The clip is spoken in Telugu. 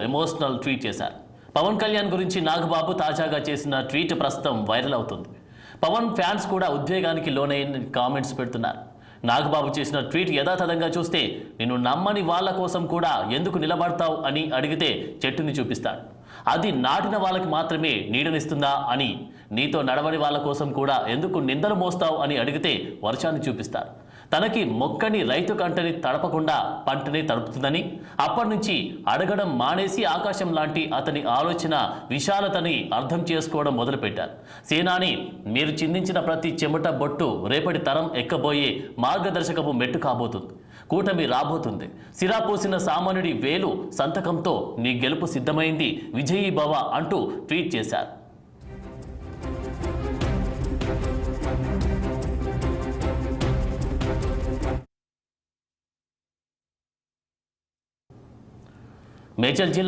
ఎమోషనల్ ట్వీట్ చేశారు. పవన్ కళ్యాణ్ గురించి నాగబాబు తాజాగా చేసిన ట్వీట్ ప్రస్తుతం వైరల్ అవుతుంది. పవన్ ఫ్యాన్స్ కూడా ఉద్వేగానికి లోనైన కామెంట్స్ పెడుతున్నారు. నాగబాబు చేసిన ట్వీట్ యథాతథంగా చూస్తే, నిన్ను నమ్మని వాళ్ళ కోసం కూడా ఎందుకు నిలబడతావు అని అడిగితే చెట్టుని చూపిస్తాడు. అది నాటిన వాళ్ళకి మాత్రమే నీడనిస్తుందా అని, నీతో నడవని వాళ్ళ కోసం కూడా ఎందుకు నిందలు మోస్తావు అని అడిగితే వర్షాన్ని చూపిస్తాడు. తనకి మొక్కని రైతు కంటని తడపకుండా పంటని తడుపుతుందని, అప్పటి నుంచి అడగడం మానేసి ఆకాశం లాంటి అతని ఆలోచన విశాలతని అర్థం చేసుకోవడం మొదలుపెట్టారు. సేనాని, మీరు చిందించిన ప్రతి చెమట బొట్టు రేపటి తరం ఎక్కబోయే మార్గదర్శకపు మెట్టు కాబోతుంది. కూటమి రాబోతుంది. సిరాపోసిన సామాన్యుడి వేలు సంతకంతో నీ గెలుపు సిద్ధమైంది, విజయీ భవ అంటూ ట్వీట్ చేశారు. మేడ్చల్ జిల్లా